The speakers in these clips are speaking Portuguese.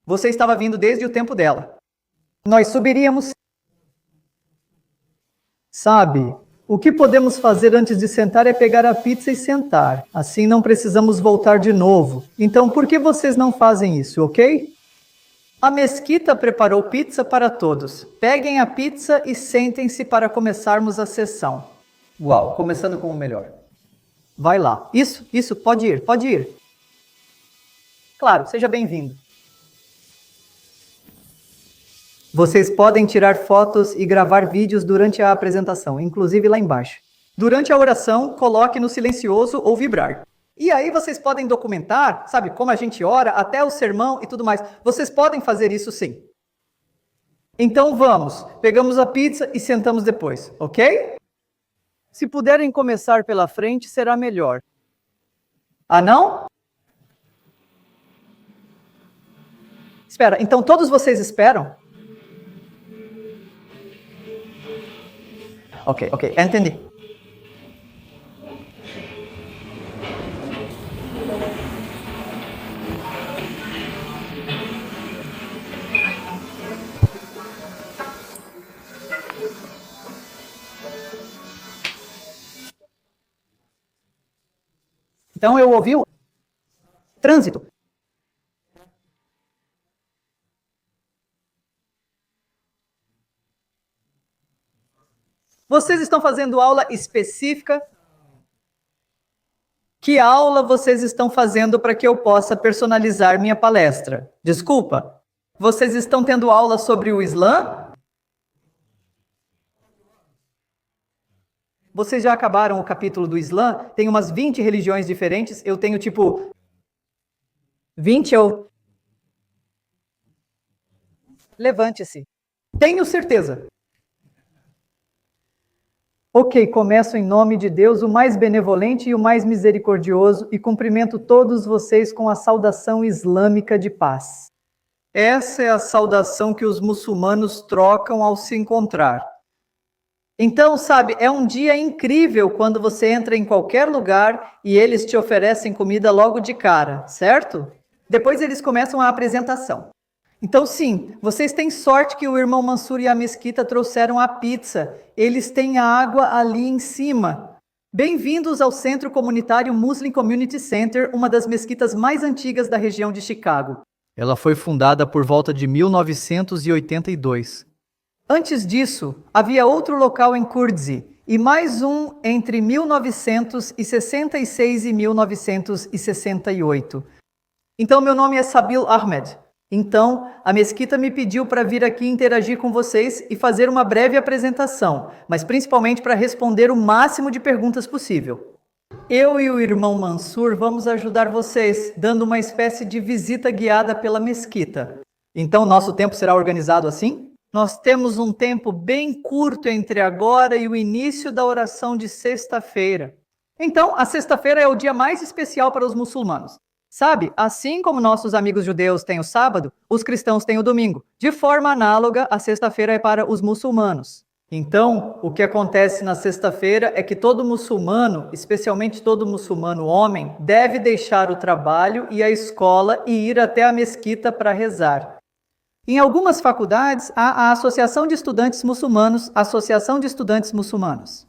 Você estava vindo desde o tempo dela. Nós subiríamos. Sabe, o que podemos fazer antes de sentar é pegar a pizza e sentar. Assim não precisamos voltar de novo. Então, por que vocês não fazem isso, ok? A mesquita preparou pizza para todos. Peguem a pizza e sentem-se para começarmos a sessão. Uau, começando com o melhor. Vai lá. Isso, pode ir, pode ir. Claro, seja bem-vindo. Vocês podem tirar fotos e gravar vídeos durante a apresentação, inclusive lá embaixo. Durante a oração, coloque no silencioso ou vibrar. E aí vocês podem documentar, sabe, como a gente ora, até o sermão e tudo mais. Vocês podem fazer isso sim. Então vamos, pegamos a pizza e sentamos depois, ok? Se puderem começar pela frente, será melhor. Ah, não? Espera, então todos vocês esperam? Ok, entendi. Então eu ouvi o trânsito. Vocês estão fazendo aula específica? Que aula vocês estão fazendo para que eu possa personalizar minha palestra? Desculpa, vocês estão tendo aula sobre o Islã? Vocês já acabaram o capítulo do Islã? Tem umas 20 religiões diferentes. Eu tenho tipo 20 ou... Levante-se. Tenho certeza. Ok, começo em nome de Deus, o mais benevolente e o mais misericordioso, e cumprimento todos vocês com a saudação islâmica de paz. Essa é a saudação que os muçulmanos trocam ao se encontrar. Então, sabe, é um dia incrível quando você entra em qualquer lugar e eles te oferecem comida logo de cara, certo? Depois eles começam a apresentação. Então, sim, vocês têm sorte que o irmão Mansur e a mesquita trouxeram a pizza. Eles têm a água ali em cima. Bem-vindos ao Centro Comunitário Muslim Community Center, uma das mesquitas mais antigas da região de Chicago. Ela foi fundada por volta de 1982. Antes disso, havia outro local em Kurdzee e mais um entre 1966 e 1968. Então, meu nome é Sabil Ahmed. Então, a mesquita me pediu para vir aqui interagir com vocês e fazer uma breve apresentação, mas principalmente para responder o máximo de perguntas possível. Eu e o irmão Mansur vamos ajudar vocês, dando uma espécie de visita guiada pela mesquita. Então, nosso tempo será organizado assim? Nós temos um tempo bem curto entre agora e o início da oração de sexta-feira. Então, a sexta-feira é o dia mais especial para os muçulmanos. Sabe, assim como nossos amigos judeus têm o sábado, os cristãos têm o domingo. De forma análoga, a sexta-feira é para os muçulmanos. Então, o que acontece na sexta-feira é que todo muçulmano, especialmente todo muçulmano homem, deve deixar o trabalho e a escola e ir até a mesquita para rezar. Em algumas faculdades, há a Associação de Estudantes Muçulmanos, Associação de Estudantes Muçulmanos.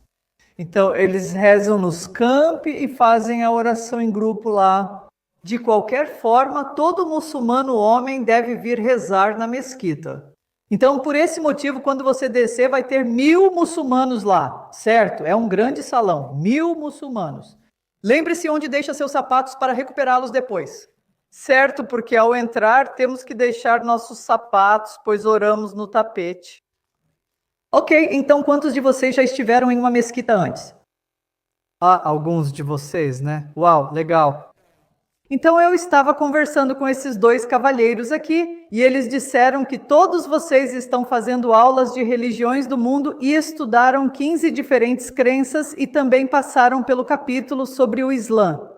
Então, eles rezam nos campi e fazem a oração em grupo lá. De qualquer forma, todo muçulmano homem deve vir rezar na mesquita. Então, por esse motivo, quando você descer, vai ter 1000 muçulmanos lá, certo? É um grande salão, 1000 muçulmanos. Lembre-se onde deixa seus sapatos para recuperá-los depois. Certo, porque ao entrar, temos que deixar nossos sapatos, pois oramos no tapete. Ok, então quantos de vocês já estiveram em uma mesquita antes? Ah, alguns de vocês, né? Uau, legal. Então eu estava conversando com esses dois cavalheiros aqui e eles disseram que todos vocês estão fazendo aulas de religiões do mundo e estudaram 15 diferentes crenças e também passaram pelo capítulo sobre o Islã.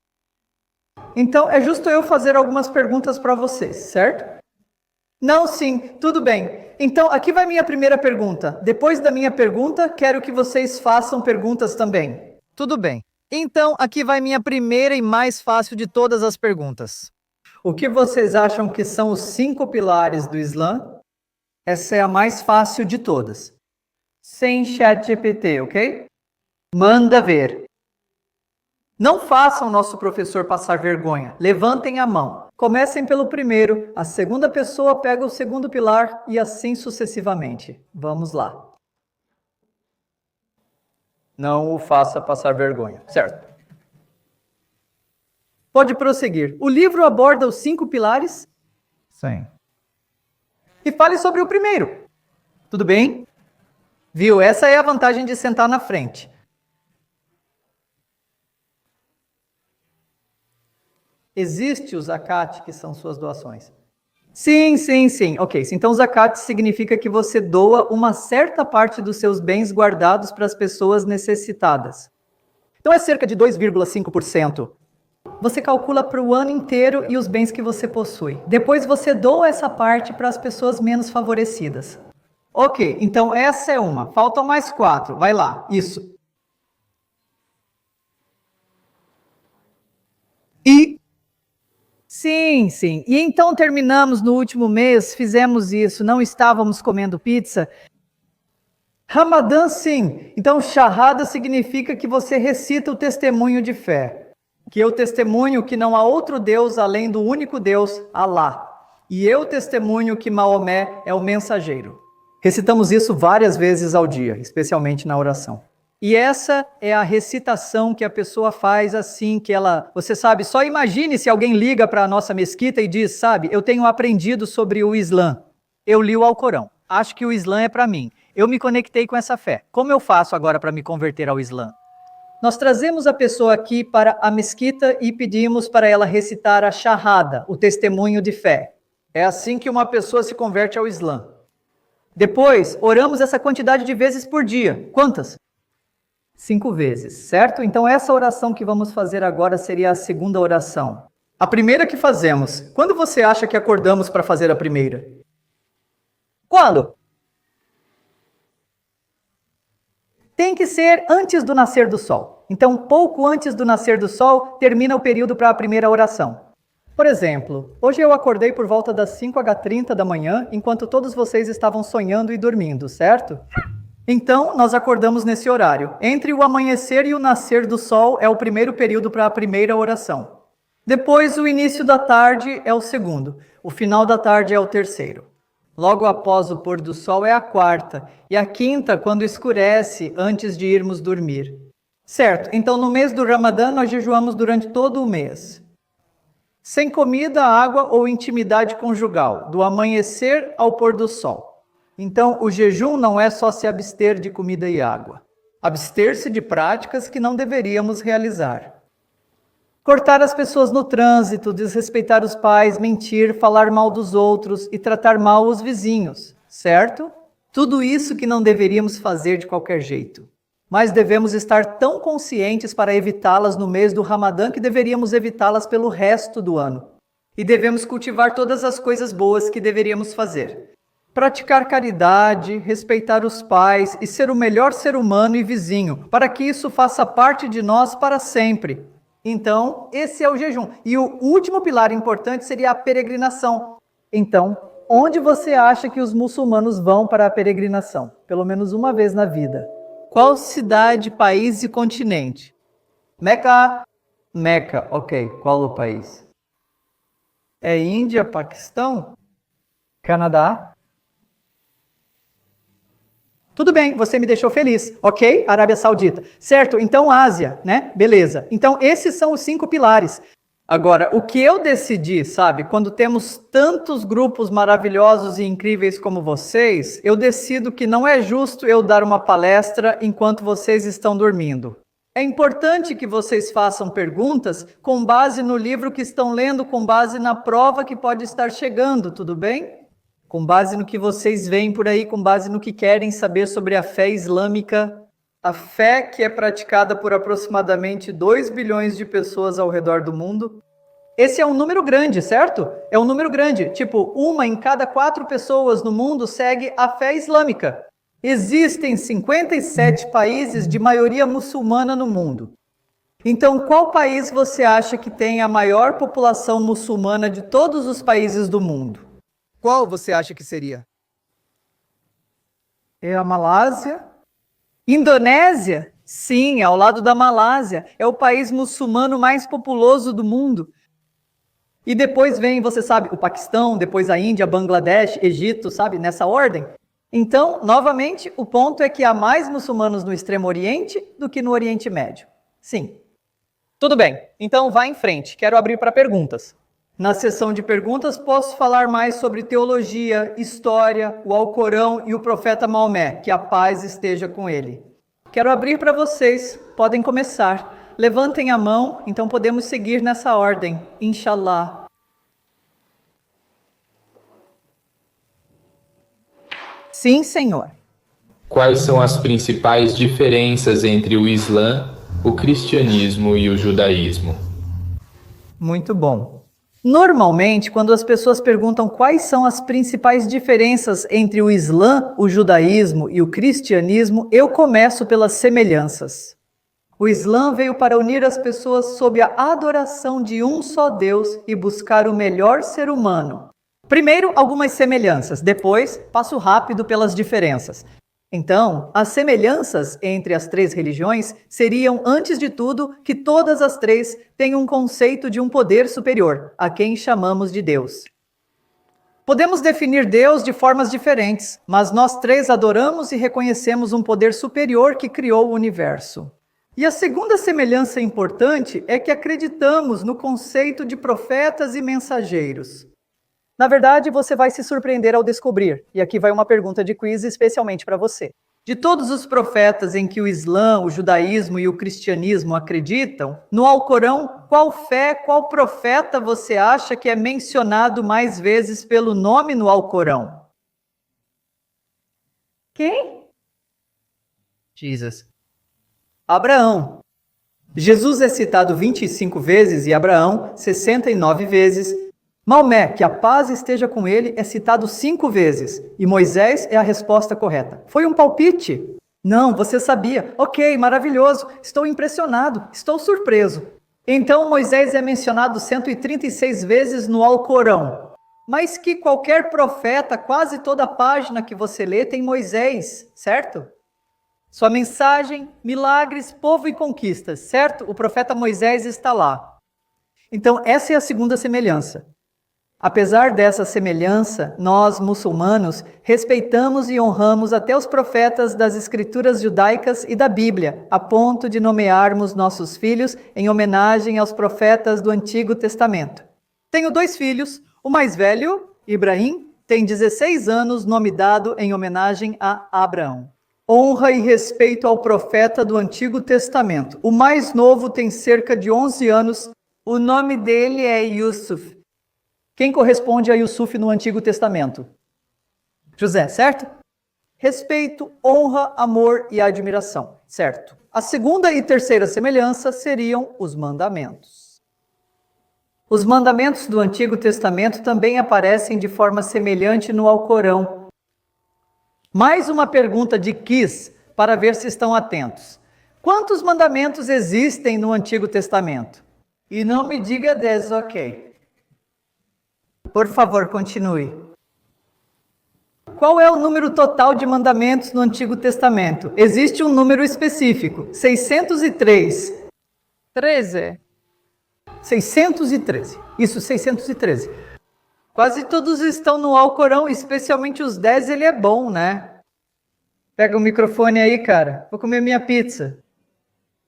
Então é justo eu fazer algumas perguntas para vocês, certo? Não, sim, tudo bem. Então aqui vai minha primeira pergunta. Depois da minha pergunta, quero que vocês façam perguntas também. Tudo bem. Então, aqui vai minha primeira e mais fácil de todas as perguntas. O que vocês acham que são os 5 pilares do Islã? Essa é a mais fácil de todas. Sem ChatGPT, ok? Manda ver. Não façam nosso professor passar vergonha. Levantem a mão. Comecem pelo primeiro, a segunda pessoa pega o segundo pilar e assim sucessivamente. Vamos lá. Não o faça passar vergonha, certo? Pode prosseguir. O livro aborda os 5 pilares? Sim. E fale sobre o primeiro. Tudo bem? Viu? Essa é a vantagem de sentar na frente. Existe o zakat, que são suas doações. Sim. Ok, então zakat significa que você doa uma certa parte dos seus bens guardados para as pessoas necessitadas. Então é cerca de 2,5%. Você calcula para o ano inteiro e os bens que você possui. Depois você doa essa parte para as pessoas menos favorecidas. Ok, então essa é uma. Faltam mais 4. Vai lá, isso. Sim. E então terminamos no último mês, fizemos isso, não estávamos comendo pizza. Ramadã, sim. Então, Shahada significa que você recita o testemunho de fé. Que eu testemunho que não há outro Deus além do único Deus, Alá. E eu testemunho que Maomé é o mensageiro. Recitamos isso várias vezes ao dia, especialmente na oração. E essa é a recitação que a pessoa faz assim que ela... Você sabe, só imagine se alguém liga para a nossa mesquita e diz, sabe, eu tenho aprendido sobre o Islã. Eu li o Alcorão. Acho que o Islã é para mim. Eu me conectei com essa fé. Como eu faço agora para me converter ao Islã? Nós trazemos a pessoa aqui para a mesquita e pedimos para ela recitar a Shahada, o testemunho de fé. É assim que uma pessoa se converte ao Islã. Depois, oramos essa quantidade de vezes por dia. Quantas? 5 vezes, certo? Então essa oração que vamos fazer agora seria a segunda oração. A primeira que fazemos. Quando você acha que acordamos para fazer a primeira? Quando? Tem que ser antes do nascer do sol. Então, pouco antes do nascer do sol, termina o período para a primeira oração. Por exemplo, hoje eu acordei por volta das 5h30 da manhã, enquanto todos vocês estavam sonhando e dormindo, certo? Então, nós acordamos nesse horário. Entre o amanhecer e o nascer do sol é o primeiro período para a primeira oração. Depois, o início da tarde é o segundo. O final da tarde é o terceiro. Logo após o pôr do sol é a quarta. E a quinta, quando escurece, antes de irmos dormir. Certo, então no mês do Ramadã nós jejuamos durante todo o mês. Sem comida, água ou intimidade conjugal, do amanhecer ao pôr do sol. Então, o jejum não é só se abster de comida e água. Abster-se de práticas que não deveríamos realizar. Cortar as pessoas no trânsito, desrespeitar os pais, mentir, falar mal dos outros e tratar mal os vizinhos, certo? Tudo isso que não deveríamos fazer de qualquer jeito. Mas devemos estar tão conscientes para evitá-las no mês do Ramadã que deveríamos evitá-las pelo resto do ano. E devemos cultivar todas as coisas boas que deveríamos fazer. Praticar caridade, respeitar os pais e ser o melhor ser humano e vizinho, para que isso faça parte de nós para sempre. Então, esse é o jejum. E o último pilar importante seria a peregrinação. Então, onde você acha que os muçulmanos vão para a peregrinação? Pelo menos uma vez na vida. Qual cidade, país e continente? Meca. Meca, ok. Qual o país? É Índia, Paquistão? Canadá? Tudo bem, você me deixou feliz, ok? Arábia Saudita. Certo, então Ásia, né? Beleza. Então esses são os 5 pilares. Agora, o que eu decidi, sabe? Quando temos tantos grupos maravilhosos e incríveis como vocês, eu decido que não é justo eu dar uma palestra enquanto vocês estão dormindo. É importante que vocês façam perguntas com base no livro que estão lendo, com base na prova que pode estar chegando, tudo bem? Com base no que vocês veem por aí, com base no que querem saber sobre a fé islâmica, a fé que é praticada por aproximadamente 2 bilhões de pessoas ao redor do mundo. Esse é um número grande, certo? É um número grande, tipo, 1 em cada 4 pessoas no mundo segue a fé islâmica. Existem 57 países de maioria muçulmana no mundo. Então, qual país você acha que tem a maior população muçulmana de todos os países do mundo? Qual você acha que seria? É a Malásia? Indonésia? Sim, ao lado da Malásia. É o país muçulmano mais populoso do mundo. E depois vem, você sabe, o Paquistão, depois a Índia, Bangladesh, Egito, sabe, nessa ordem. Então, novamente, o ponto é que há mais muçulmanos no Extremo Oriente do que no Oriente Médio. Sim. Tudo bem, então vá em frente, quero abrir para perguntas. Na sessão de perguntas, posso falar mais sobre teologia, história, o Alcorão e o profeta Maomé, que a paz esteja com ele. Quero abrir para vocês, podem começar. Levantem a mão, então podemos seguir nessa ordem, inshallah. Sim, Senhor. Quais são as principais diferenças entre o Islã, o cristianismo e o judaísmo? Muito bom. Normalmente, quando as pessoas perguntam quais são as principais diferenças entre o Islã, o judaísmo e o cristianismo, eu começo pelas semelhanças. O Islã veio para unir as pessoas sob a adoração de um só Deus e buscar o melhor ser humano. Primeiro, algumas semelhanças, depois, passo rápido pelas diferenças. Então, as semelhanças entre as três religiões seriam, antes de tudo, que todas as três têm um conceito de um poder superior, a quem chamamos de Deus. Podemos definir Deus de formas diferentes, mas nós três adoramos e reconhecemos um poder superior que criou o universo. E a segunda semelhança importante é que acreditamos no conceito de profetas e mensageiros. Na verdade, você vai se surpreender ao descobrir, e aqui vai uma pergunta de quiz especialmente para você. De todos os profetas em que o Islã, o judaísmo e o cristianismo acreditam, no Alcorão, qual profeta você acha que é mencionado mais vezes pelo nome no Alcorão? Quem? Jesus. Abraão. Jesus é citado 25 vezes e Abraão 69 vezes. Maomé, que a paz esteja com ele, é citado 5 vezes. E Moisés é a resposta correta. Foi um palpite? Não, você sabia. Ok, maravilhoso. Estou impressionado. Estou surpreso. Então Moisés é mencionado 136 vezes no Alcorão. Mas que qualquer profeta, quase toda página que você lê tem Moisés, certo? Sua mensagem, milagres, povo e conquistas, certo? O profeta Moisés está lá. Então essa é a segunda semelhança. Apesar dessa semelhança, nós, muçulmanos, respeitamos e honramos até os profetas das escrituras judaicas e da Bíblia, a ponto de nomearmos nossos filhos em homenagem aos profetas do Antigo Testamento. Tenho 2 filhos, o mais velho, Ibrahim, tem 16 anos, nome dado em homenagem a Abraão. Honra e respeito ao profeta do Antigo Testamento. O mais novo tem cerca de 11 anos, o nome dele é Yusuf. Quem corresponde a Yusuf no Antigo Testamento? José, certo? Respeito, honra, amor e admiração, certo? A segunda e terceira semelhança seriam os mandamentos. Os mandamentos do Antigo Testamento também aparecem de forma semelhante no Alcorão. Mais uma pergunta de quiz para ver se estão atentos. Quantos mandamentos existem no Antigo Testamento? E não me diga 10, ok. Por favor, continue. Qual é o número total de mandamentos no Antigo Testamento? Existe um número específico, 603. 13. 613. Isso, 613. Quase todos estão no Alcorão, especialmente os 10, ele é bom, né? Pega o microfone aí, cara. Vou comer minha pizza.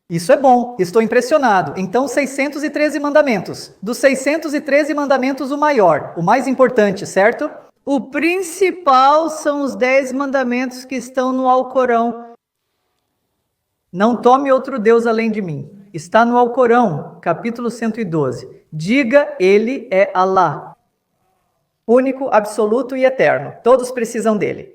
Isso é bom, estou impressionado. Então, 613 mandamentos. Dos 613 mandamentos, o maior, o mais importante, certo? O principal são os 10 mandamentos que estão no Alcorão. Não tome outro Deus além de mim. Está no Alcorão, capítulo 112. Diga, ele é Allah. Único, absoluto e eterno. Todos precisam dele.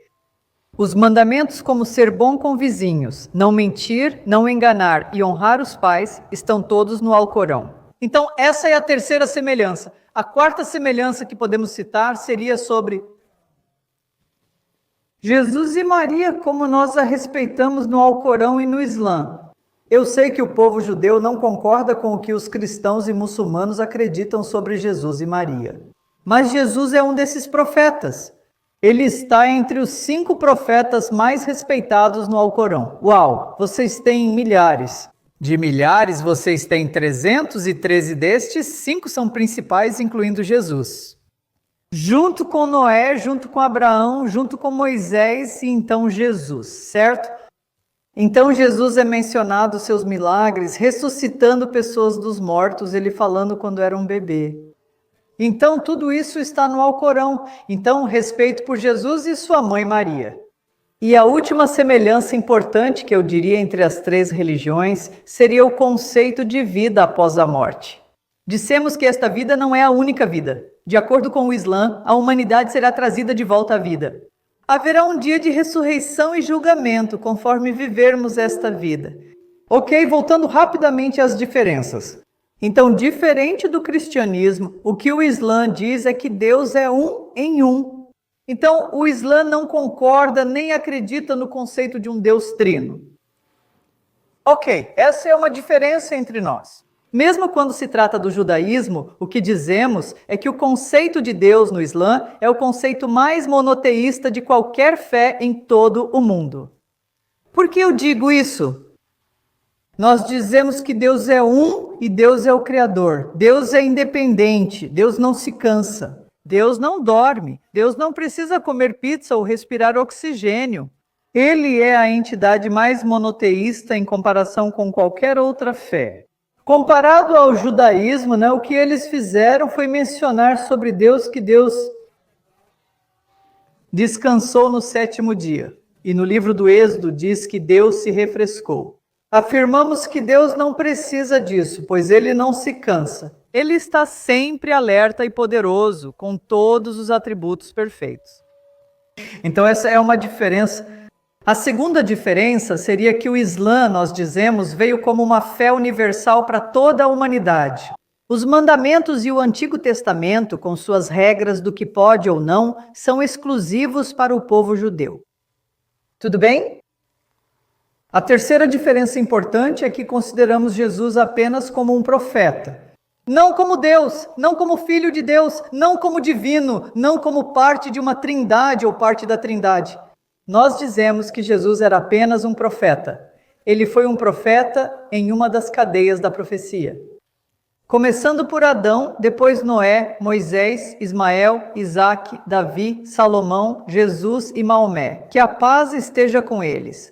Os mandamentos como ser bom com vizinhos, não mentir, não enganar e honrar os pais estão todos no Alcorão. Então essa é a terceira semelhança. A quarta semelhança que podemos citar seria sobre Jesus e Maria, como nós a respeitamos no Alcorão e no Islã. Eu sei que o povo judeu não concorda com o que os cristãos e muçulmanos acreditam sobre Jesus e Maria. Mas Jesus é um desses profetas. Ele está entre os 5 profetas mais respeitados no Alcorão. Uau, vocês têm milhares. De milhares, vocês têm 313 destes, 5 são principais, incluindo Jesus. Junto com Noé, junto com Abraão, junto com Moisés e então Jesus, certo? Então Jesus é mencionado seus milagres, ressuscitando pessoas dos mortos, ele falando quando era um bebê. Então tudo isso está no Alcorão. Então respeito por Jesus e sua mãe Maria. E a última semelhança importante que eu diria entre as 3 religiões seria o conceito de vida após a morte. Dissemos que esta vida não é a única vida. De acordo com o Islã, a humanidade será trazida de volta à vida. Haverá um dia de ressurreição e julgamento conforme vivermos esta vida. Ok, voltando rapidamente às diferenças. Então, diferente do cristianismo, o que o Islã diz é que Deus é um em um. Então, o Islã não concorda nem acredita no conceito de um Deus trino. Ok, essa é uma diferença entre nós. Mesmo quando se trata do judaísmo, o que dizemos é que o conceito de Deus no Islã é o conceito mais monoteísta de qualquer fé em todo o mundo. Por que eu digo isso? Nós dizemos que Deus é um e Deus é o Criador. Deus é independente, Deus não se cansa, Deus não dorme, Deus não precisa comer pizza ou respirar oxigênio. Ele é a entidade mais monoteísta em comparação com qualquer outra fé. Comparado ao judaísmo, o que eles fizeram foi mencionar sobre Deus que Deus descansou no 7º dia. E no livro do Êxodo diz que Deus se refrescou. Afirmamos que Deus não precisa disso, pois ele não se cansa. Ele está sempre alerta e poderoso, com todos os atributos perfeitos. Então essa é uma diferença. A segunda diferença seria que o Islã, nós dizemos, veio como uma fé universal para toda a humanidade. Os mandamentos e o Antigo Testamento, com suas regras do que pode ou não, são exclusivos para o povo judeu. Tudo bem? A terceira diferença importante é que consideramos Jesus apenas como um profeta. Não como Deus, não como filho de Deus, não como divino, não como parte de uma trindade ou parte da trindade. Nós dizemos que Jesus era apenas um profeta. Ele foi um profeta em uma das cadeias da profecia. Começando por Adão, depois Noé, Moisés, Ismael, Isaque, Davi, Salomão, Jesus e Maomé. Que a paz esteja com eles.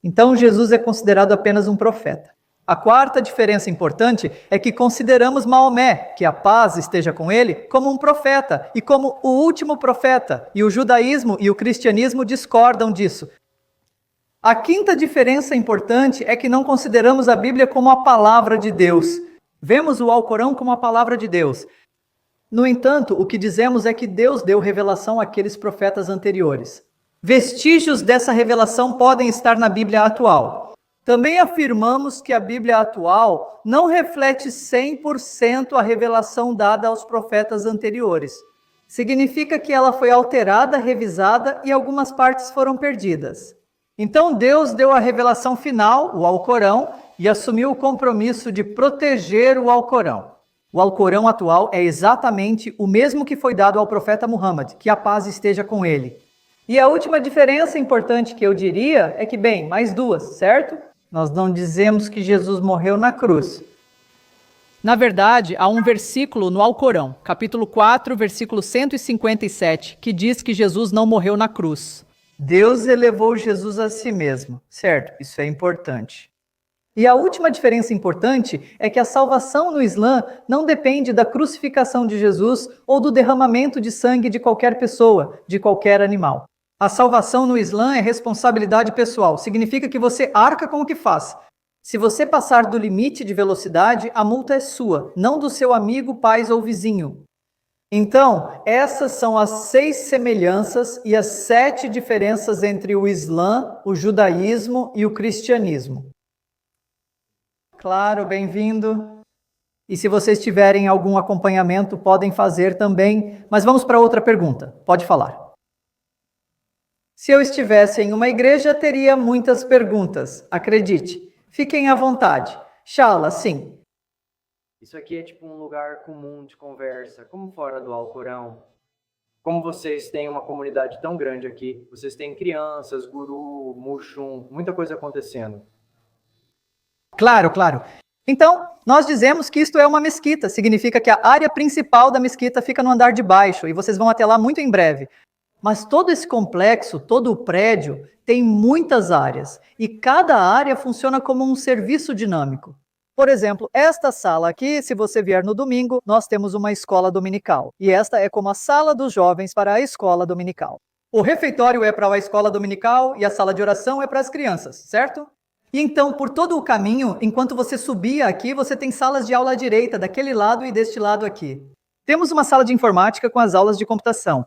Então Jesus é considerado apenas um profeta. A quarta diferença importante é que consideramos Maomé, que a paz esteja com ele, como um profeta e como o último profeta, e o judaísmo e o cristianismo discordam disso. A quinta diferença importante é que não consideramos a Bíblia como a palavra de Deus. Vemos o Alcorão como a palavra de Deus. No entanto, o que dizemos é que Deus deu revelação àqueles profetas anteriores. Vestígios dessa revelação podem estar na Bíblia atual. Também afirmamos que a Bíblia atual não reflete 100% a revelação dada aos profetas anteriores. Significa que ela foi alterada, revisada e algumas partes foram perdidas. Então Deus deu a revelação final, o Alcorão, e assumiu o compromisso de proteger o Alcorão. O Alcorão atual é exatamente o mesmo que foi dado ao profeta Muhammad, que a paz esteja com ele. E a última diferença importante que eu diria é que, mais 2, certo? Nós não dizemos que Jesus morreu na cruz. Na verdade, há um versículo no Alcorão, capítulo 4, versículo 157, que diz que Jesus não morreu na cruz. Deus elevou Jesus a si mesmo, certo? Isso é importante. E a última diferença importante é que a salvação no Islã não depende da crucificação de Jesus ou do derramamento de sangue de qualquer pessoa, de qualquer animal. A salvação no Islã é responsabilidade pessoal, significa que você arca com o que faz. Se você passar do limite de velocidade, a multa é sua, não do seu amigo, pai ou vizinho. Então, essas são as 6 semelhanças e as 7 diferenças entre o Islã, o judaísmo e o cristianismo. Claro, bem-vindo. E se vocês tiverem algum acompanhamento, podem fazer também. Mas vamos para outra pergunta. Pode falar. Se eu estivesse em uma igreja, teria muitas perguntas. Acredite. Fiquem à vontade. Shala, sim. Isso aqui é tipo um lugar comum de conversa, como fora do Alcorão. Como vocês têm uma comunidade tão grande aqui, vocês têm crianças, guru, mushum, muita coisa acontecendo. Claro, claro. Então, nós dizemos que isto é uma mesquita. Significa que a área principal da mesquita fica no andar de baixo e vocês vão até lá muito em breve. Mas todo esse complexo, todo o prédio, tem muitas áreas e cada área funciona como um serviço dinâmico. Por exemplo, esta sala aqui, se você vier no domingo, nós temos uma escola dominical. E esta é como a sala dos jovens para a escola dominical. O refeitório é para a escola dominical e a sala de oração é para as crianças, certo? E então, por todo o caminho, enquanto você subia aqui, você tem salas de aula à direita, daquele lado e deste lado aqui. Temos uma sala de informática com as aulas de computação.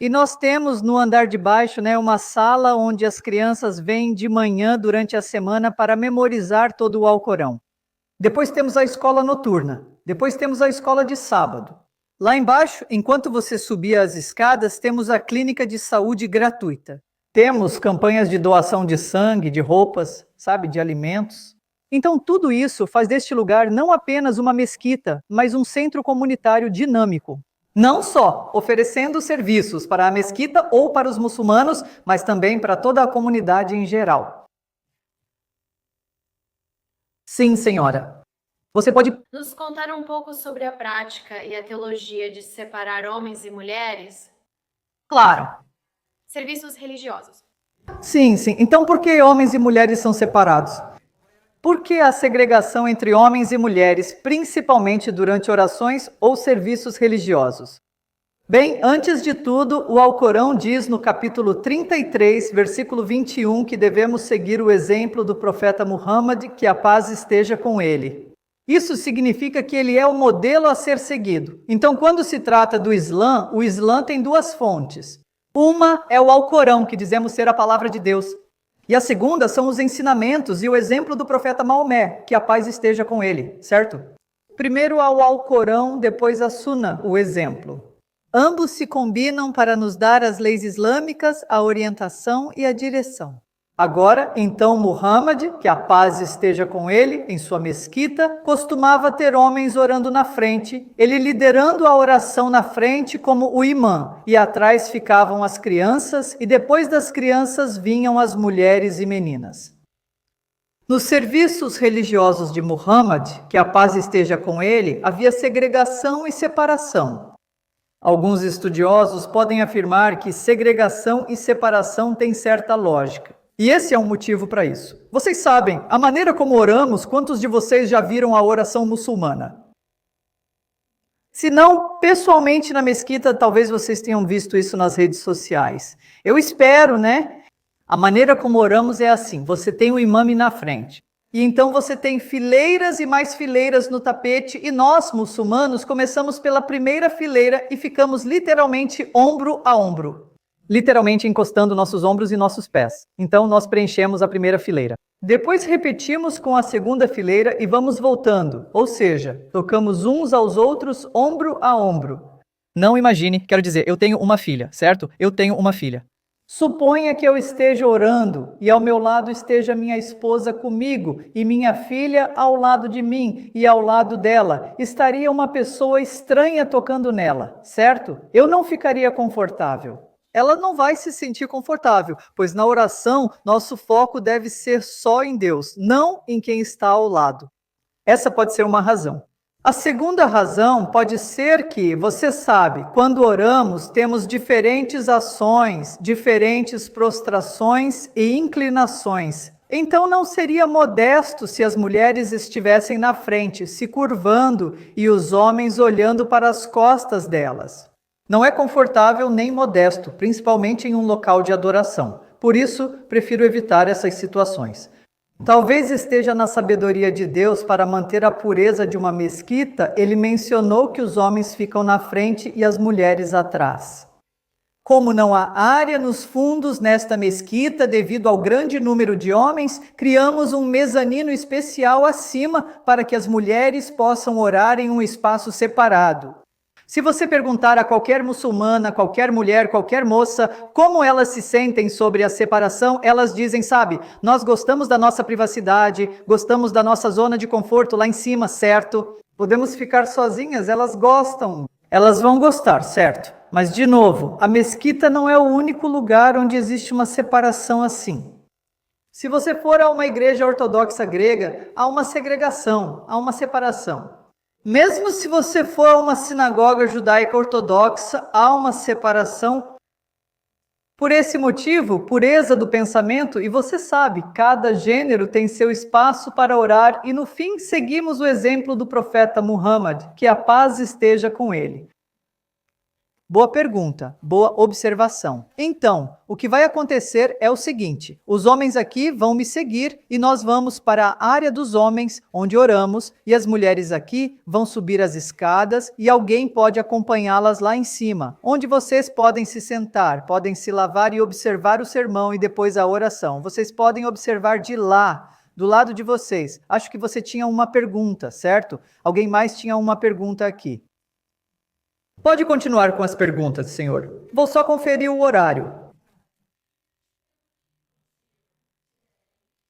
E nós temos no andar de baixo, uma sala onde as crianças vêm de manhã durante a semana para memorizar todo o Alcorão. Depois temos a escola noturna. Depois temos a escola de sábado. Lá embaixo, enquanto você subia as escadas, temos a clínica de saúde gratuita. Temos campanhas de doação de sangue, de roupas, de alimentos. Então, tudo isso faz deste lugar não apenas uma mesquita, mas um centro comunitário dinâmico. Não só oferecendo serviços para a mesquita ou para os muçulmanos, mas também para toda a comunidade em geral. Sim, senhora. Você pode nos contar um pouco sobre a prática e a teologia de separar homens e mulheres? Claro. Serviços religiosos. Sim. Então, por que homens e mulheres são separados? Por que a segregação entre homens e mulheres, principalmente durante orações ou serviços religiosos? Bem, antes de tudo, o Alcorão diz no capítulo 33, versículo 21, que devemos seguir o exemplo do profeta Muhammad, que a paz esteja com ele. Isso significa que ele é o modelo a ser seguido. Então, quando se trata do Islã, o Islã tem duas fontes. Uma é o Alcorão, que dizemos ser a palavra de Deus. E a segunda são os ensinamentos e o exemplo do profeta Maomé, que a paz esteja com ele, certo? Primeiro ao Alcorão, depois a Sunna, o exemplo. Ambos se combinam para nos dar as leis islâmicas, a orientação e a direção. Agora, então, Muhammad, que a paz esteja com ele, em sua mesquita, costumava ter homens orando na frente, ele liderando a oração na frente como o imã, e atrás ficavam as crianças, e depois das crianças vinham as mulheres e meninas. Nos serviços religiosos de Muhammad, que a paz esteja com ele, havia segregação e separação. Alguns estudiosos podem afirmar que segregação e separação têm certa lógica. E esse é um motivo para isso. Vocês sabem, a maneira como oramos, quantos de vocês já viram a oração muçulmana? Se não, pessoalmente na mesquita, talvez vocês tenham visto isso nas redes sociais. Eu espero, A maneira como oramos é assim, você tem o imame na frente. E então você tem fileiras e mais fileiras no tapete e nós, muçulmanos, começamos pela primeira fileira e ficamos literalmente ombro a ombro. Literalmente encostando nossos ombros e nossos pés. Então nós preenchemos a primeira fileira. Depois repetimos com a segunda fileira e vamos voltando. Ou seja, tocamos uns aos outros ombro a ombro. Não imagine, quero dizer, eu tenho uma filha, certo? Eu tenho uma filha. Suponha que eu esteja orando e ao meu lado esteja minha esposa comigo e minha filha ao lado de mim e ao lado dela. Estaria uma pessoa estranha tocando nela, certo? Eu não ficaria confortável. Ela não vai se sentir confortável, pois na oração nosso foco deve ser só em Deus, não em quem está ao lado. Essa pode ser uma razão. A segunda razão pode ser que, você sabe, quando oramos, temos diferentes ações, diferentes prostrações e inclinações. Então não seria modesto se as mulheres estivessem na frente, se curvando, e os homens olhando para as costas delas. Não é confortável nem modesto, principalmente em um local de adoração. Por isso, prefiro evitar essas situações. Talvez esteja na sabedoria de Deus para manter a pureza de uma mesquita, ele mencionou que os homens ficam na frente e as mulheres atrás. Como não há área nos fundos nesta mesquita devido ao grande número de homens, criamos um mezanino especial acima para que as mulheres possam orar em um espaço separado. Se você perguntar a qualquer muçulmana, qualquer mulher, qualquer moça, como elas se sentem sobre a separação, elas dizem, sabe, nós gostamos da nossa privacidade, gostamos da nossa zona de conforto lá em cima, certo? Podemos ficar sozinhas, elas gostam. Elas vão gostar, certo? Mas, de novo, a mesquita não é o único lugar onde existe uma separação assim. Se você for a uma igreja ortodoxa grega, há uma segregação, há uma separação. Mesmo se você for a uma sinagoga judaica ortodoxa, há uma separação. Por esse motivo, pureza do pensamento, e você sabe, cada gênero tem seu espaço para orar, e no fim seguimos o exemplo do profeta Muhammad, que a paz esteja com ele. Boa pergunta, boa observação. Então, o que vai acontecer é o seguinte: os homens aqui vão me seguir e nós vamos para a área dos homens, onde oramos, e as mulheres aqui vão subir as escadas e alguém pode acompanhá-las lá em cima, onde vocês podem se sentar, podem se lavar e observar o sermão e depois a oração. Vocês podem observar de lá, do lado de vocês. Acho que você tinha uma pergunta, certo? Alguém mais tinha uma pergunta aqui. Pode continuar com as perguntas, senhor. Vou só conferir o horário.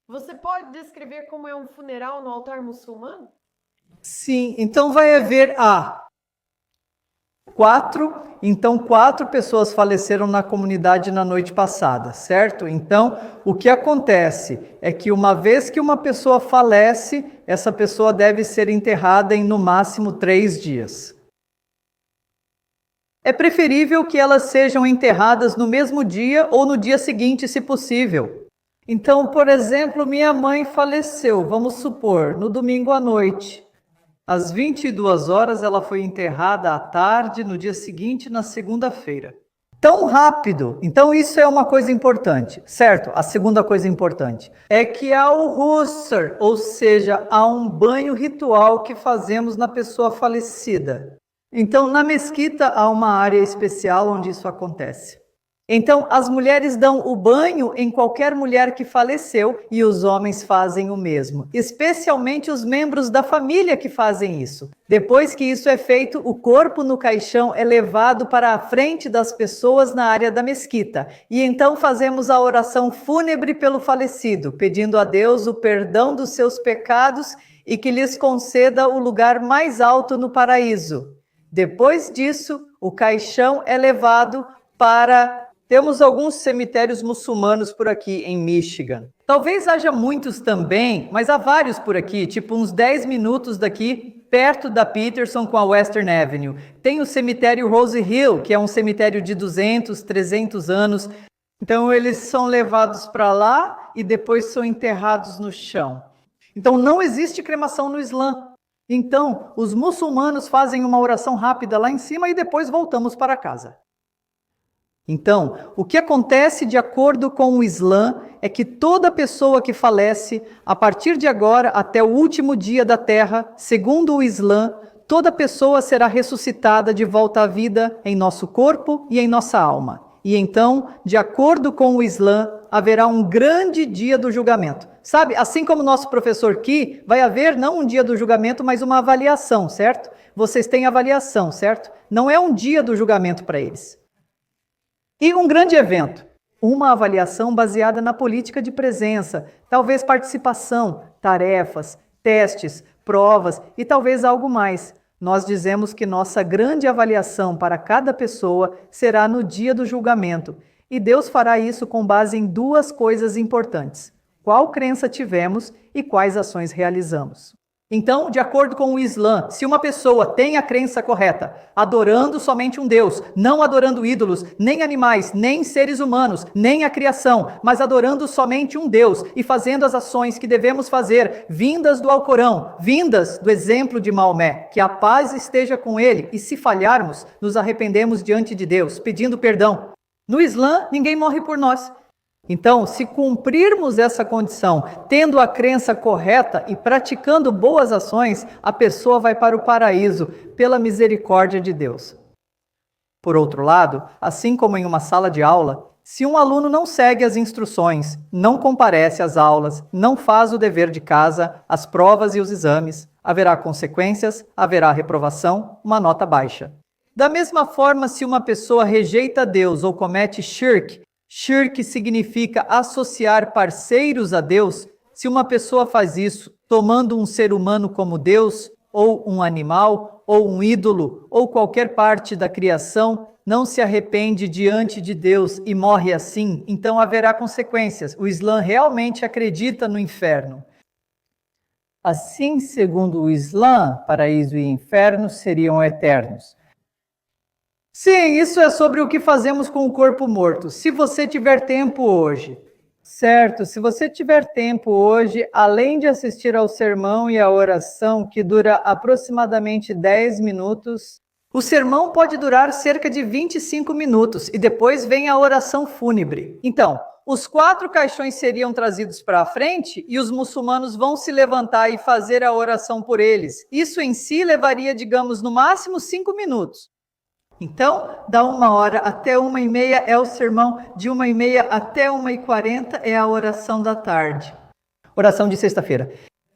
Você pode descrever como é um funeral no altar muçulmano? Sim, então vai haver quatro pessoas faleceram na comunidade na noite passada, certo? Então, o que acontece é que uma vez que uma pessoa falece, essa pessoa deve ser enterrada em no máximo 3 dias. É preferível que elas sejam enterradas no mesmo dia ou no dia seguinte, se possível. Então, por exemplo, minha mãe faleceu, vamos supor, no domingo à noite. Às 22 horas ela foi enterrada à tarde, no dia seguinte, na segunda-feira. Tão rápido. Então isso é uma coisa importante, certo? A segunda coisa importante é que há o ghusl, ou seja, há um banho ritual que fazemos na pessoa falecida. Então, na mesquita há uma área especial onde isso acontece. Então, as mulheres dão o banho em qualquer mulher que faleceu e os homens fazem o mesmo, especialmente os membros da família que fazem isso. Depois que isso é feito, o corpo no caixão é levado para a frente das pessoas na área da mesquita. E então fazemos a oração fúnebre pelo falecido, pedindo a Deus o perdão dos seus pecados e que lhes conceda o lugar mais alto no paraíso. Depois disso, o caixão é levado para... Temos alguns cemitérios muçulmanos por aqui em Michigan. Talvez haja muitos também, mas há vários por aqui, tipo uns 10 minutos daqui, perto da Peterson com a Western Avenue. Tem o cemitério Rose Hill, que é um cemitério de 200, 300 anos. Então eles são levados para lá e depois são enterrados no chão. Então não existe cremação no Islã. Então, os muçulmanos fazem uma oração rápida lá em cima e depois voltamos para casa. Então, o que acontece de acordo com o Islã é que toda pessoa que falece, a partir de agora até o último dia da terra, segundo o Islã, toda pessoa será ressuscitada de volta à vida em nosso corpo e em nossa alma. E então, de acordo com o Islã, haverá um grande dia do julgamento. Sabe, assim como nosso professor Ki, vai haver não um dia do julgamento, mas uma avaliação, certo? Vocês têm avaliação, certo? Não é um dia do julgamento para eles. E um grande evento, uma avaliação baseada na política de presença, talvez participação, tarefas, testes, provas e talvez algo mais. Nós dizemos que nossa grande avaliação para cada pessoa será no dia do julgamento. E Deus fará isso com base em 2 coisas importantes: qual crença tivemos e quais ações realizamos. Então, de acordo com o Islã, se uma pessoa tem a crença correta, adorando somente um Deus, não adorando ídolos, nem animais, nem seres humanos, nem a criação, mas adorando somente um Deus e fazendo as ações que devemos fazer, vindas do Alcorão, vindas do exemplo de Maomé, que a paz esteja com ele, e se falharmos, nos arrependemos diante de Deus, pedindo perdão. No Islã, ninguém morre por nós. Então, se cumprirmos essa condição, tendo a crença correta e praticando boas ações, a pessoa vai para o paraíso, pela misericórdia de Deus. Por outro lado, assim como em uma sala de aula, se um aluno não segue as instruções, não comparece às aulas, não faz o dever de casa, as provas e os exames, haverá consequências, haverá reprovação, uma nota baixa. Da mesma forma, se uma pessoa rejeita Deus ou comete shirk, shirk significa associar parceiros a Deus. Se uma pessoa faz isso tomando um ser humano como Deus, ou um animal, ou um ídolo, ou qualquer parte da criação, não se arrepende diante de Deus e morre assim, então haverá consequências. O Islã realmente acredita no inferno. Assim, segundo o Islã, paraíso e inferno seriam eternos. Sim, isso é sobre o que fazemos com o corpo morto. Se você tiver tempo hoje, certo? Se você tiver tempo hoje, além de assistir ao sermão e à oração, que dura aproximadamente 10 minutos, o sermão pode durar cerca de 25 minutos e depois vem a oração fúnebre. Então, os 4 caixões seriam trazidos para a frente e os muçulmanos vão se levantar e fazer a oração por eles. Isso em si levaria, digamos, no máximo 5 minutos. Então, da 1h até 1h30 é o sermão, de 1h30 até 1h40 é a oração da tarde. Oração de sexta-feira.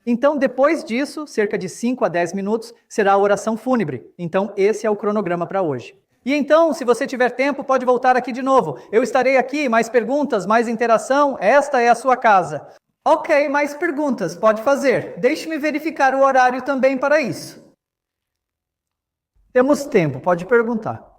Então, depois disso, cerca de 5 a 10 minutos, será a oração fúnebre. Então, esse é o cronograma para hoje. E então, se você tiver tempo, pode voltar aqui de novo. Eu estarei aqui, mais perguntas, mais interação, esta é a sua casa. Ok, mais perguntas, pode fazer. Deixe-me verificar o horário também para isso. Temos tempo, pode perguntar.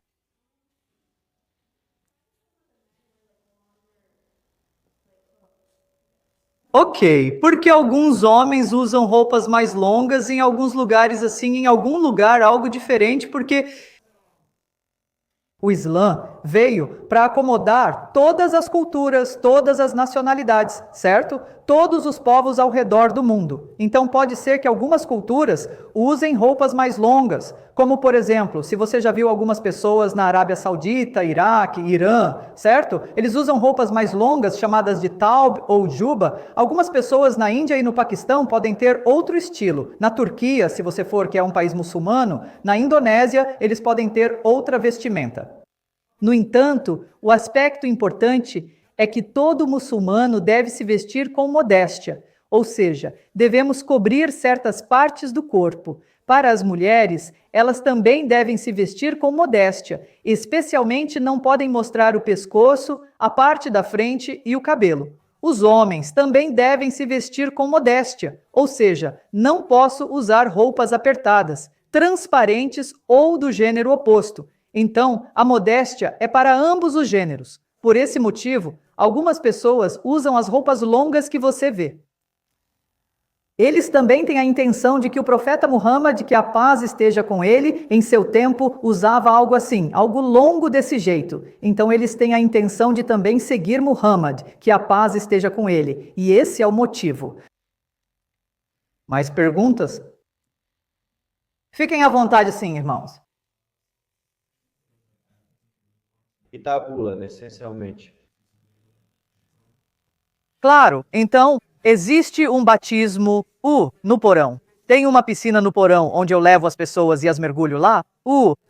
Ok, porque alguns homens usam roupas mais longas em alguns lugares assim, em algum lugar algo diferente, porque o Islã veio para acomodar todas as culturas, todas as nacionalidades, certo? Todos os povos ao redor do mundo. Então pode ser que algumas culturas usem roupas mais longas, como por exemplo, se você já viu algumas pessoas na Arábia Saudita, Iraque, Irã, certo? Eles usam roupas mais longas, chamadas de taub ou juba. Algumas pessoas na Índia e no Paquistão podem ter outro estilo. Na Turquia, se você for, que é um país muçulmano, na Indonésia, eles podem ter outra vestimenta. No entanto, o aspecto importante é que todo muçulmano deve se vestir com modéstia, ou seja, devemos cobrir certas partes do corpo. Para as mulheres, elas também devem se vestir com modéstia, especialmente não podem mostrar o pescoço, a parte da frente e o cabelo. Os homens também devem se vestir com modéstia, ou seja, não posso usar roupas apertadas, transparentes ou do gênero oposto. Então, a modéstia é para ambos os gêneros. Por esse motivo, algumas pessoas usam as roupas longas que você vê. Eles também têm a intenção de que o profeta Muhammad, que a paz esteja com ele, em seu tempo usava algo assim, algo longo desse jeito. Então eles têm a intenção de também seguir Muhammad, que a paz esteja com ele. E esse é o motivo. Mais perguntas? Fiquem à vontade sim, irmãos. E tá pulando, essencialmente. Claro, então existe um batismo no porão. Tem uma piscina no porão onde eu levo as pessoas e as mergulho lá?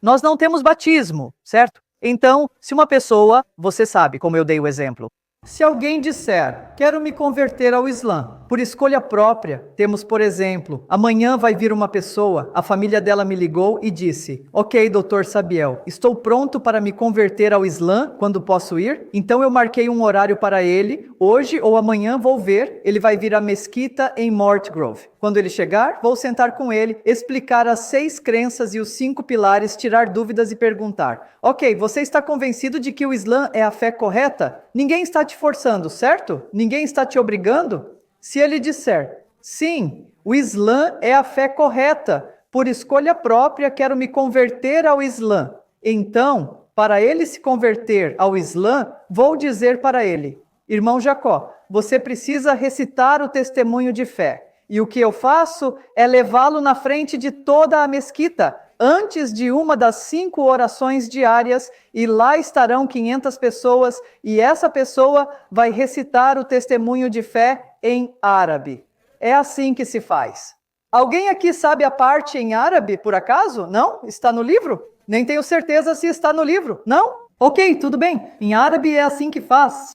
Nós não temos batismo, certo? Então, se uma pessoa, você sabe, como eu dei o exemplo, se alguém disser, quero me converter ao Islã, por escolha própria, temos, por exemplo, amanhã vai vir uma pessoa, a família dela me ligou e disse, ok, Dr. Sabiel, estou pronto para me converter ao Islã, quando posso ir? Então eu marquei um horário para ele, hoje ou amanhã vou ver, ele vai vir à mesquita em Mort Grove. Quando ele chegar, vou sentar com ele, explicar as 6 crenças e os 5 pilares, tirar dúvidas e perguntar, ok, você está convencido de que o Islã é a fé correta? Ninguém está te forçando, certo? Ninguém está te obrigando? Se ele disser, sim, o Islã é a fé correta, por escolha própria quero me converter ao Islã. Então, para ele se converter ao Islã, vou dizer para ele, irmão Jacó, você precisa recitar o testemunho de fé. E o que eu faço é levá-lo na frente de toda a mesquita, antes de uma das 5 orações diárias, e lá estarão 500 pessoas, e essa pessoa vai recitar o testemunho de fé em árabe. É assim que se faz. Alguém aqui sabe a parte em árabe, por acaso? Não? Está no livro? Nem tenho certeza se está no livro. Não? Ok, tudo bem. Em árabe é assim que faz.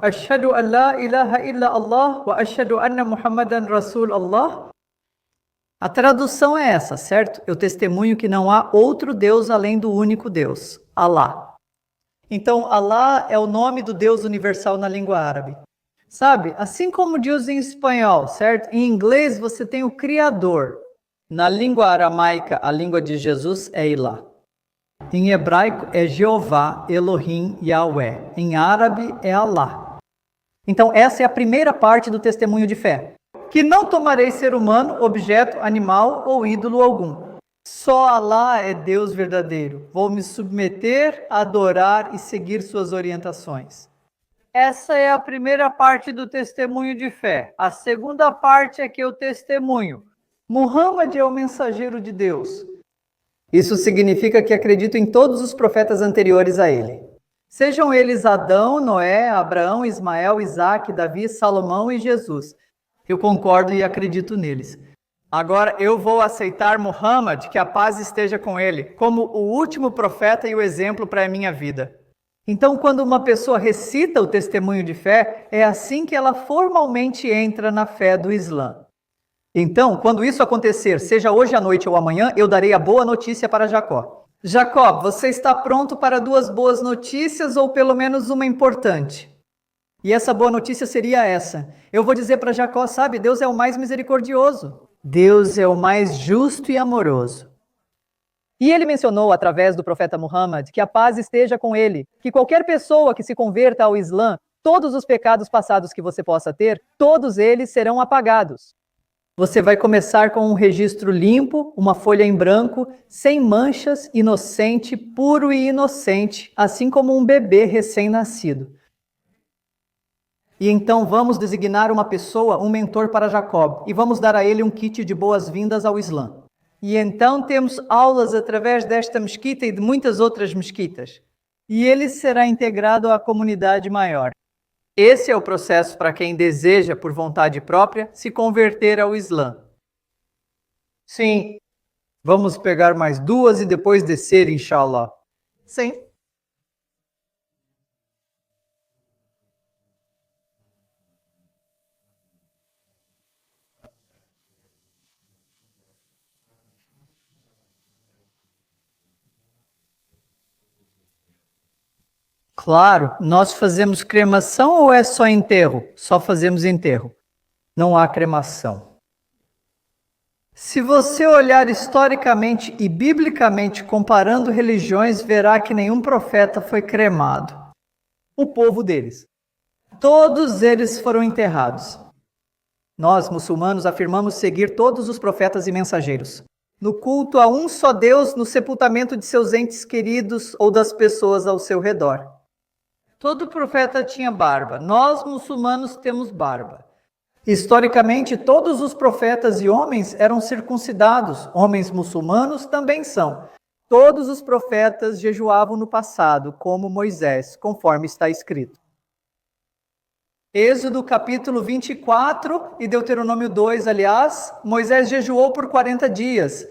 Ashhadu an la ilaha illa Allah wa ashhadu anna Muhammadan Rasul Allah. A tradução é essa, certo? Eu testemunho que não há outro Deus além do único Deus, Alá. Então, Alá é o nome do Deus universal na língua árabe. Sabe, assim como diz em espanhol, certo? Em inglês você tem o Criador. Na língua aramaica, a língua de Jesus é Ilá. Em hebraico é Jeová, Elohim, Yahweh. Em árabe é Alá. Então essa é a primeira parte do testemunho de fé. Que não tomarei ser humano, objeto, animal ou ídolo algum. Só Alá é Deus verdadeiro. Vou me submeter, adorar e seguir suas orientações. Essa é a primeira parte do testemunho de fé. A segunda parte é que eu testemunho. Muhammad é o mensageiro de Deus. Isso significa que acredito em todos os profetas anteriores a ele. Sejam eles Adão, Noé, Abraão, Ismael, Isaac, Davi, Salomão e Jesus. Eu concordo e acredito neles. Agora eu vou aceitar Muhammad, que a paz esteja com ele, como o último profeta e o exemplo para a minha vida. Então, quando uma pessoa recita o testemunho de fé, é assim que ela formalmente entra na fé do Islã. Então, quando isso acontecer, seja hoje à noite ou amanhã, eu darei a boa notícia para Jacó. Jacó, você está pronto para 2 boas notícias ou pelo menos uma importante? E essa boa notícia seria essa. Eu vou dizer para Jacó, sabe, Deus é o mais misericordioso. Deus é o mais justo e amoroso. E ele mencionou, através do profeta Muhammad, que a paz esteja com ele, que qualquer pessoa que se converta ao Islã, todos os pecados passados que você possa ter, todos eles serão apagados. Você vai começar com um registro limpo, uma folha em branco, sem manchas, inocente, puro e inocente, assim como um bebê recém-nascido. E então vamos designar uma pessoa, um mentor para Jacob, e vamos dar a ele um kit de boas-vindas ao Islã. E então temos aulas através desta mesquita e de muitas outras mesquitas. E ele será integrado à comunidade maior. Esse é o processo para quem deseja, por vontade própria, se converter ao Islã. Sim. Vamos pegar mais 2 e depois descer, inshallah. Sim. Claro, nós fazemos cremação ou é só enterro? Só fazemos enterro. Não há cremação. Se você olhar historicamente e biblicamente comparando religiões, verá que nenhum profeta foi cremado. O povo deles. Todos eles foram enterrados. Nós, muçulmanos, afirmamos seguir todos os profetas e mensageiros. No culto a um só Deus, no sepultamento de seus entes queridos ou das pessoas ao seu redor. Todo profeta tinha barba. Nós, muçulmanos, temos barba. Historicamente, todos os profetas e homens eram circuncidados. Homens muçulmanos também são. Todos os profetas jejuavam no passado, como Moisés, conforme está escrito. Êxodo capítulo 24 e Deuteronômio 2, aliás, Moisés jejuou por 40 dias.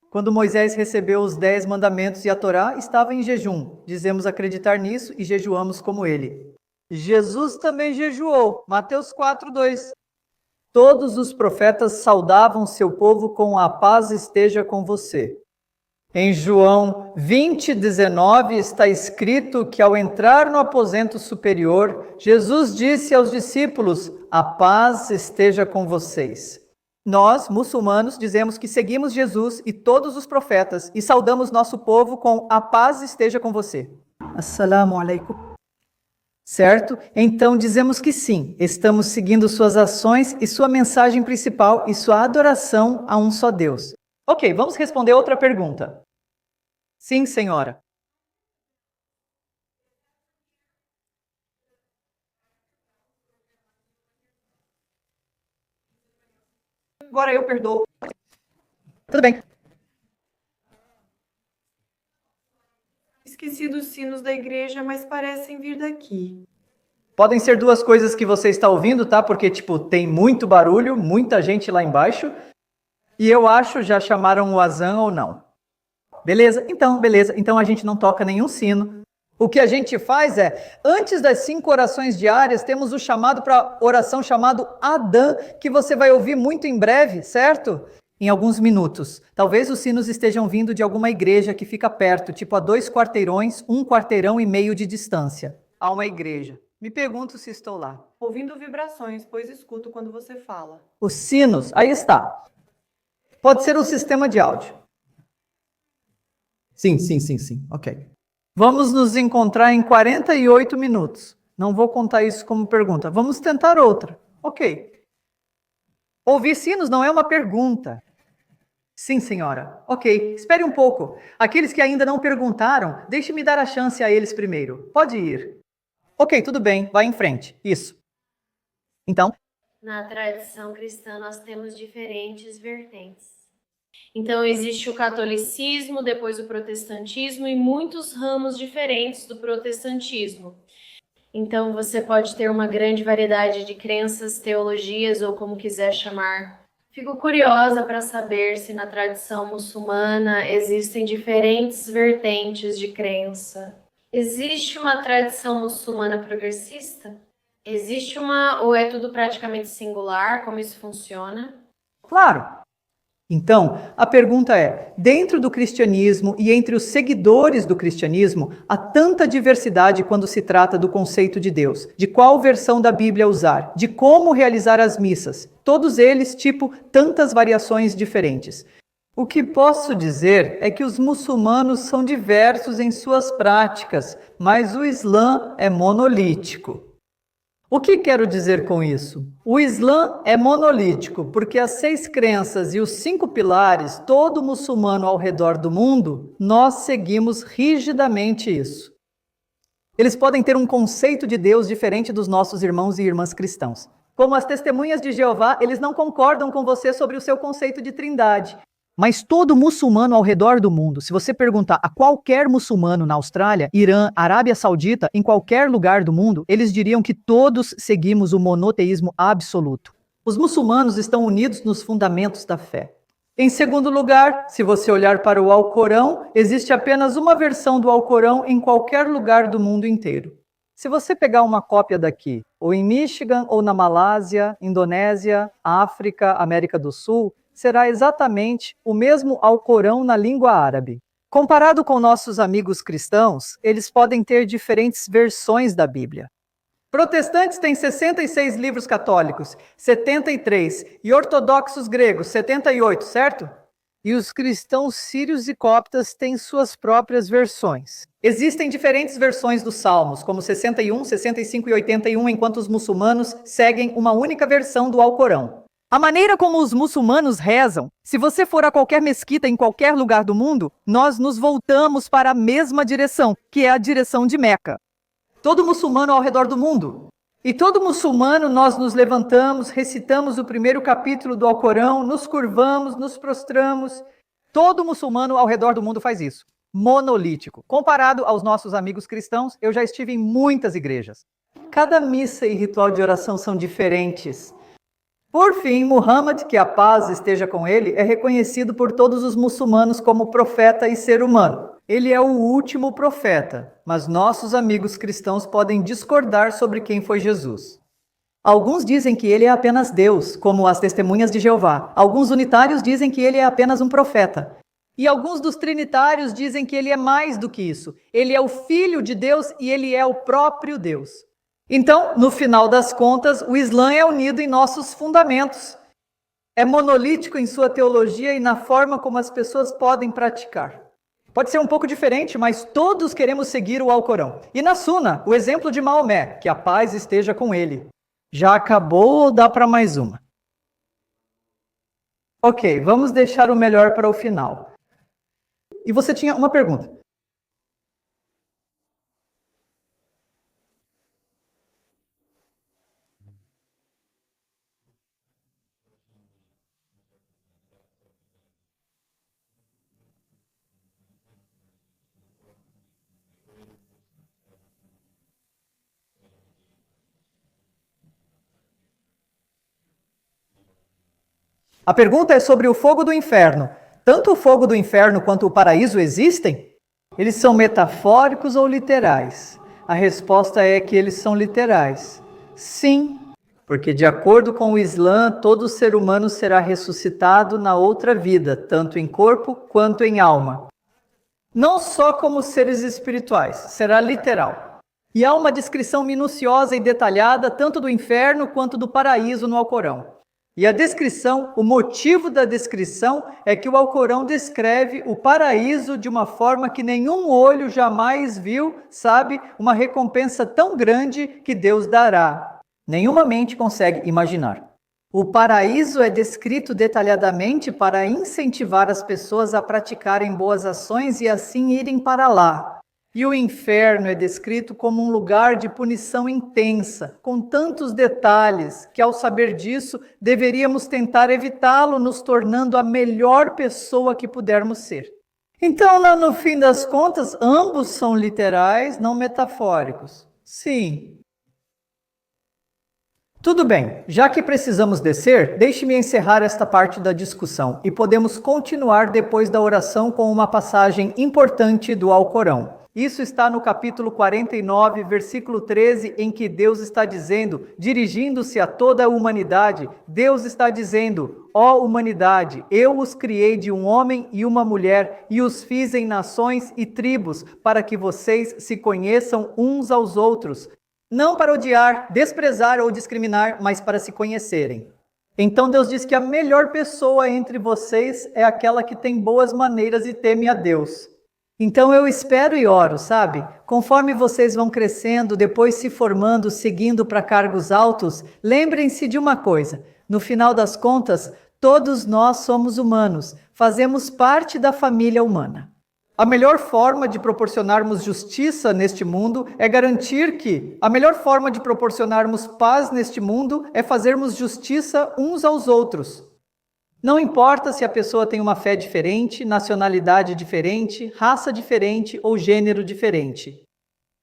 Quando Moisés recebeu os 10 mandamentos e a Torá, estava em jejum. Dizemos acreditar nisso e jejuamos como ele. Jesus também jejuou. Mateus 4, 2. Todos os profetas saudavam seu povo com a paz esteja com você. Em João 20, 19 está escrito que ao entrar no aposento superior, Jesus disse aos discípulos, a paz esteja com vocês. Nós, muçulmanos, dizemos que seguimos Jesus e todos os profetas e saudamos nosso povo com a paz esteja com você. Assalamu alaikum. Certo? Então dizemos que sim, estamos seguindo suas ações e sua mensagem principal e sua adoração a um só Deus. Ok, vamos responder outra pergunta. Sim, senhora. Agora eu perdoo. Tudo bem. Esqueci dos sinos da igreja, mas parecem vir daqui. Podem ser 2 coisas que você está ouvindo, tá? Porque, tem muito barulho, muita gente lá embaixo. E eu acho, já chamaram o azan ou não. Beleza? Então a gente não toca nenhum sino. O que a gente faz é, antes das 5 orações diárias, temos o chamado para oração chamado Adhan, que você vai ouvir muito em breve, certo? em alguns minutos. Talvez os sinos estejam vindo de alguma igreja que fica perto, tipo a 2 quarteirões, 1 quarteirão e meio de distância. Há uma igreja. Me pergunto se estou lá. Ouvindo vibrações, pois escuto quando você fala. Os sinos, aí está. Pode ser um sistema de áudio. Sim. Ok. Vamos nos encontrar em 48 minutos. Não vou contar isso como pergunta. Vamos tentar outra. Ok. Ouvir sinos não é uma pergunta. Sim, senhora. Ok, espere um pouco. Aqueles que ainda não perguntaram, deixe-me dar a chance a eles primeiro. Pode ir. Ok, tudo bem, vai em frente. Isso. Então? Na tradição cristã, nós temos diferentes vertentes. Então, existe o catolicismo, depois o protestantismo e muitos ramos diferentes do protestantismo. Então, você pode ter uma grande variedade de crenças, teologias ou como quiser chamar. Fico curiosa para saber se na tradição muçulmana existem diferentes vertentes de crença. Existe uma tradição muçulmana progressista? Existe uma ou é tudo praticamente singular? Como isso funciona? Claro. Então, a pergunta é, dentro do cristianismo e entre os seguidores do cristianismo, há tanta diversidade quando se trata do conceito de Deus, de qual versão da Bíblia usar, de como realizar as missas, todos eles, tantas variações diferentes. O que posso dizer é que os muçulmanos são diversos em suas práticas, mas o Islã é monolítico. O que quero dizer com isso? O Islã é monolítico porque as 6 crenças e os 5 pilares, todo muçulmano ao redor do mundo, nós seguimos rigidamente isso. Eles podem ter um conceito de Deus diferente dos nossos irmãos e irmãs cristãos. Como as testemunhas de Jeová, eles não concordam com você sobre o seu conceito de trindade. Mas todo muçulmano ao redor do mundo, se você perguntar a qualquer muçulmano na Austrália, Irã, Arábia Saudita, em qualquer lugar do mundo, eles diriam que todos seguimos o monoteísmo absoluto. Os muçulmanos estão unidos nos fundamentos da fé. Em segundo lugar, se você olhar para o Alcorão, existe apenas uma versão do Alcorão em qualquer lugar do mundo inteiro. Se você pegar uma cópia daqui, ou em Michigan, ou na Malásia, Indonésia, África, América do Sul, será exatamente o mesmo Alcorão na língua árabe. Comparado com nossos amigos cristãos, eles podem ter diferentes versões da Bíblia. Protestantes têm 66 livros católicos, 73, e ortodoxos gregos, 78, certo? E os cristãos sírios e coptas têm suas próprias versões. Existem diferentes versões dos Salmos, como 61, 65 e 81, enquanto os muçulmanos seguem uma única versão do Alcorão. A maneira como os muçulmanos rezam, se você for a qualquer mesquita em qualquer lugar do mundo, nós nos voltamos para a mesma direção, que é a direção de Meca. Todo muçulmano ao redor do mundo. E todo muçulmano nós nos levantamos, recitamos o primeiro capítulo do Alcorão, nos curvamos, nos prostramos. Todo muçulmano ao redor do mundo faz isso. Monolítico. Comparado aos nossos amigos cristãos, eu já estive em muitas igrejas. Cada missa e ritual de oração são diferentes. Por fim, Muhammad, que a paz esteja com ele, é reconhecido por todos os muçulmanos como profeta e ser humano. Ele é o último profeta, mas nossos amigos cristãos podem discordar sobre quem foi Jesus. Alguns dizem que ele é apenas Deus, como as testemunhas de Jeová. Alguns unitários dizem que ele é apenas um profeta. E alguns dos trinitários dizem que ele é mais do que isso. Ele é o Filho de Deus e ele é o próprio Deus. Então, no final das contas, o Islã é unido em nossos fundamentos. É monolítico em sua teologia e na forma como as pessoas podem praticar. Pode ser um pouco diferente, mas todos queremos seguir o Alcorão. E na Suna, o exemplo de Maomé, que a paz esteja com ele. Já acabou ou dá para mais uma? Ok, vamos deixar o melhor para o final. E você tinha uma pergunta. A pergunta é sobre o fogo do inferno. Tanto o fogo do inferno quanto o paraíso existem? Eles são metafóricos ou literais? A resposta é que eles são literais. Sim, Porque, de acordo com o Islã, todo ser humano será ressuscitado na outra vida, tanto em corpo quanto em alma. Não só como seres espirituais, será literal. E há uma descrição minuciosa e detalhada tanto do inferno quanto do paraíso no Alcorão. E a descrição, o motivo da descrição é que o Alcorão descreve o paraíso de uma forma que nenhum olho jamais viu, sabe? Uma recompensa tão grande que Deus dará. Nenhuma mente consegue imaginar. O paraíso é descrito detalhadamente para incentivar as pessoas a praticarem boas ações e assim irem para lá. E o inferno é descrito como um lugar de punição intensa, com tantos detalhes, que ao saber disso, deveríamos tentar evitá-lo, nos tornando a melhor pessoa que pudermos ser. Então, no fim das contas, ambos são literais, não metafóricos. Sim. Tudo bem, já que precisamos descer, deixe-me encerrar esta parte da discussão e podemos continuar depois da oração com uma passagem importante do Alcorão. Isso está no capítulo 49, versículo 13, em que Deus está dizendo, dirigindo-se a toda a humanidade, Deus está dizendo: ó humanidade, eu os criei de um homem e uma mulher e os fiz em nações e tribos para que vocês se conheçam uns aos outros. Não para odiar, desprezar ou discriminar, mas para se conhecerem. Então Deus diz que a melhor pessoa entre vocês é aquela que tem boas maneiras e teme a Deus. Então eu espero e oro, sabe? Conforme vocês vão crescendo, depois se formando, seguindo para cargos altos, lembrem-se de uma coisa: no final das contas, todos nós somos humanos, fazemos parte da família humana. A melhor forma de proporcionarmos justiça neste mundo é garantir que a melhor forma de proporcionarmos paz neste mundo é fazermos justiça uns aos outros. Não importa se a pessoa tem uma fé diferente, nacionalidade diferente, raça diferente ou gênero diferente.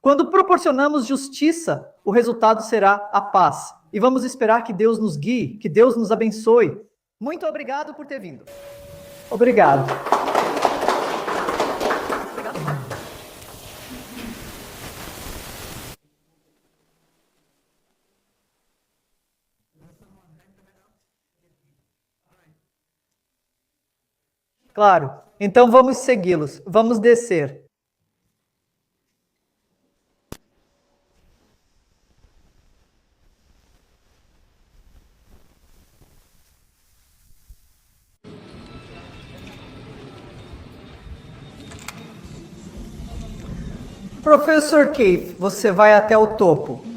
Quando proporcionamos justiça, o resultado será a paz. E vamos esperar que Deus nos guie, que Deus nos abençoe. Muito obrigado por ter vindo. Obrigado. Claro, então vamos segui-los, vamos descer. Professor Keith, você vai até o topo.